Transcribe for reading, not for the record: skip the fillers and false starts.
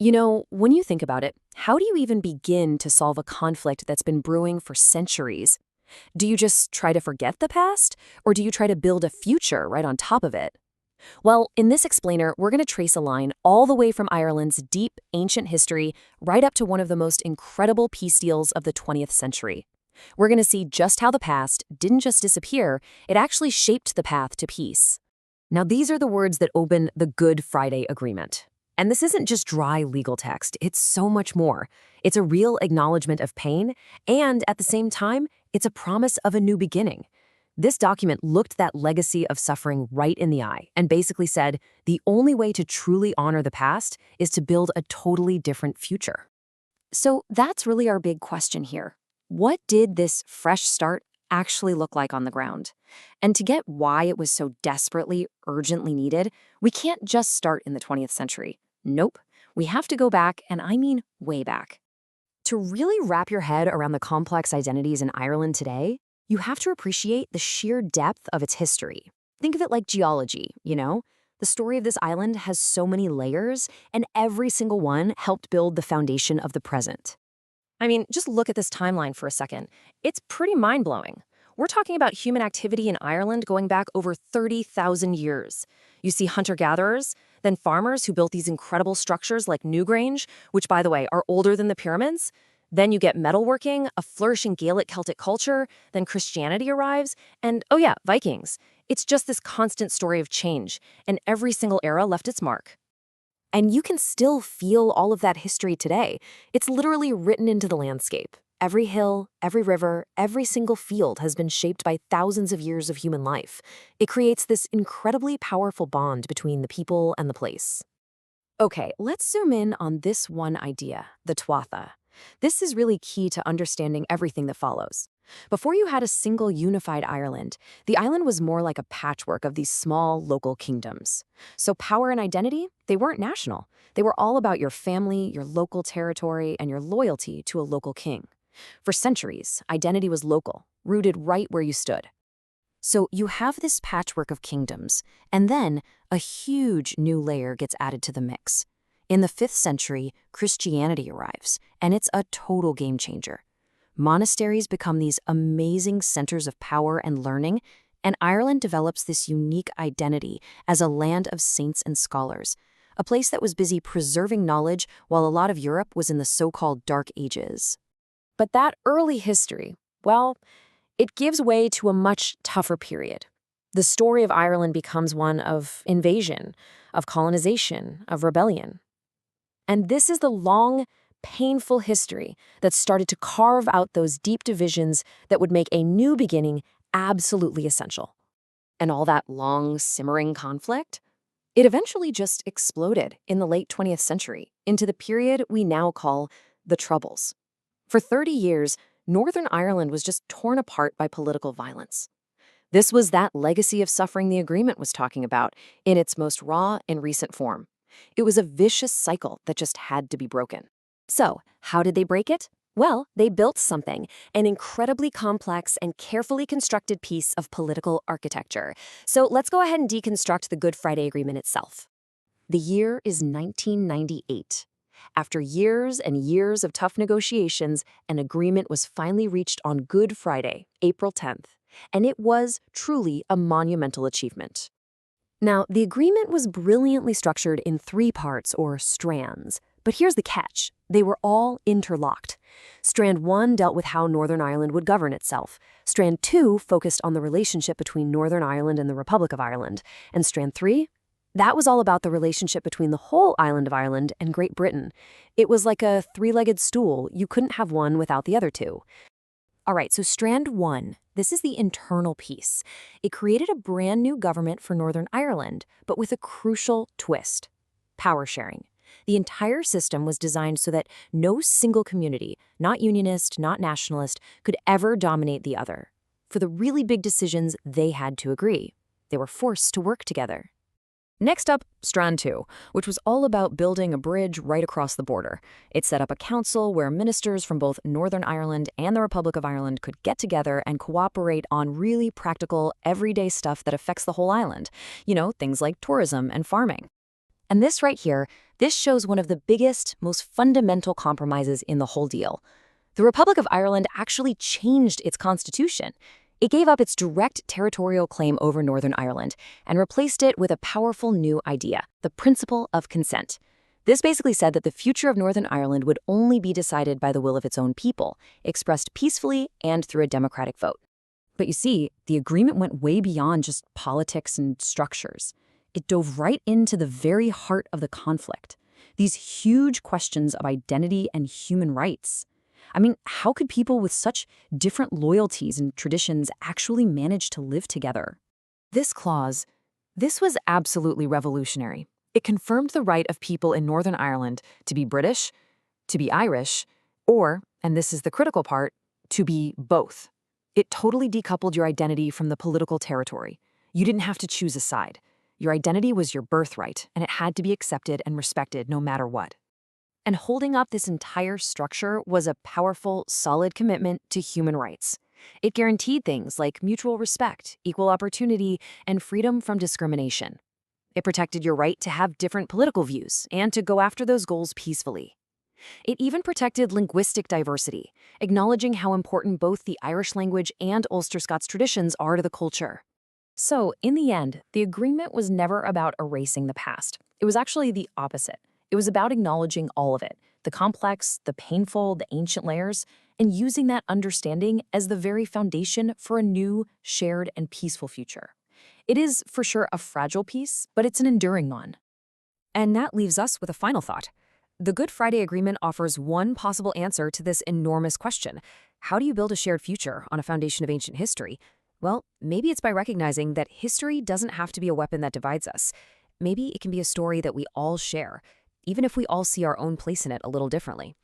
When you think about it, how do you even begin to solve a conflict that's been brewing for centuries? Do you just try to forget the past, or do you try to build a future right on top of it? Well, in this explainer, we're going to trace a line all the way from Ireland's deep, ancient history right up to one of the most incredible peace deals of the 20th century. We're going to see just how the past didn't just disappear, it actually shaped the path to peace. Now, these are the words that open the Good Friday Agreement. And this isn't just dry legal text, it's so much more. It's a real acknowledgement of pain, and at the same time, it's a promise of a new beginning. This document looked that legacy of suffering right in the eye and basically said the only way to truly honor the past is to build a totally different future. So that's really our big question here. What did this fresh start actually look like on the ground? And to get why it was so desperately, urgently needed, we can't just start in the 20th century. Nope, we have to go back, and I mean way back. To really wrap your head around the complex identities in Ireland today, you have to appreciate the sheer depth of its history. Think of it like geology, The story of this island has so many layers, and every single one helped build the foundation of the present. I mean, just look at this timeline for a second. It's pretty mind-blowing. We're talking about human activity in Ireland going back over 30,000 years. You see hunter-gatherers, then farmers who built these incredible structures like Newgrange, which, by the way, are older than the pyramids. Then you get metalworking, a flourishing Gaelic Celtic culture, then Christianity arrives, and, oh yeah, Vikings. It's just this constant story of change, and every single era left its mark. And you can still feel all of that history today. It's literally written into the landscape. Every hill, every river, every single field has been shaped by thousands of years of human life. It creates this incredibly powerful bond between the people and the place. Okay, let's zoom in on this one idea, the tuatha. This is really key to understanding everything that follows. Before you had a single unified Ireland, the island was more like a patchwork of these small local kingdoms. So power and identity, they weren't national. They were all about your family, your local territory, and your loyalty to a local king. For centuries, identity was local, rooted right where you stood. So you have this patchwork of kingdoms, and then a huge new layer gets added to the mix. In the 5th century, Christianity arrives, and it's a total game changer. Monasteries become these amazing centers of power and learning, and Ireland develops this unique identity as a land of saints and scholars, a place that was busy preserving knowledge while a lot of Europe was in the so-called Dark Ages. But that early history, well, it gives way to a much tougher period. The story of Ireland becomes one of invasion, of colonization, of rebellion. And this is the long, painful history that started to carve out those deep divisions that would make a new beginning absolutely essential. And all that long, simmering conflict? It eventually just exploded in the late 20th century into the period we now call the Troubles. For 30 years, Northern Ireland was just torn apart by political violence. This was that legacy of suffering the agreement was talking about in its most raw and recent form. It was a vicious cycle that just had to be broken. So, how did they break it? Well, they built something, an incredibly complex and carefully constructed piece of political architecture. So let's go ahead and deconstruct the Good Friday Agreement itself. The year is 1998. After years and years of tough negotiations, an agreement was finally reached on Good Friday, April 10th, and it was truly a monumental achievement. Now, the agreement was brilliantly structured in 3 parts, or strands. But here's the catch. They were all interlocked. Strand 1 dealt with how Northern Ireland would govern itself. Strand 2 focused on the relationship between Northern Ireland and the Republic of Ireland. And Strand 3? That was all about the relationship between the whole island of Ireland and Great Britain. It was like a 3-legged stool. You couldn't have one without the other 2. All right, so Strand 1, this is the internal piece. It created a brand new government for Northern Ireland, but with a crucial twist: power sharing. The entire system was designed so that no single community, not unionist, not nationalist, could ever dominate the other. For the really big decisions, they had to agree. They were forced to work together. Next up, Strand 2, which was all about building a bridge right across the border. It set up a council where ministers from both Northern Ireland and the Republic of Ireland could get together and cooperate on really practical, everyday stuff that affects the whole island. Things like tourism and farming. And this right here, This shows one of the biggest, most fundamental compromises in the whole deal. The Republic of Ireland actually changed its constitution. It gave up its direct territorial claim over Northern Ireland and replaced it with a powerful new idea, the principle of consent. This basically said that the future of Northern Ireland would only be decided by the will of its own people, expressed peacefully and through a democratic vote. But you see, the agreement went way beyond just politics and structures. It dove right into the very heart of the conflict, these huge questions of identity and human rights. I mean, how could people with such different loyalties and traditions actually manage to live together? This clause, this was absolutely revolutionary. It confirmed the right of people in Northern Ireland to be British, to be Irish, or, and this is the critical part, to be both. It totally decoupled your identity from the political territory. You didn't have to choose a side. Your identity was your birthright, and it had to be accepted and respected no matter what. And holding up this entire structure was a powerful, solid commitment to human rights. It guaranteed things like mutual respect, equal opportunity, and freedom from discrimination. It protected your right to have different political views and to go after those goals peacefully. It even protected linguistic diversity, acknowledging how important both the Irish language and Ulster Scots traditions are to the culture. So, in the end, the agreement was never about erasing the past. It was actually the opposite. It was about acknowledging all of it, the complex, the painful, the ancient layers, and using that understanding as the very foundation for a new, shared, and peaceful future. It is, for sure, a fragile peace, but it's an enduring one. And that leaves us with a final thought. The Good Friday Agreement offers one possible answer to this enormous question. How do you build a shared future on a foundation of ancient history? Well, maybe it's by recognizing that history doesn't have to be a weapon that divides us. Maybe it can be a story that we all share, even if we all see our own place in it a little differently.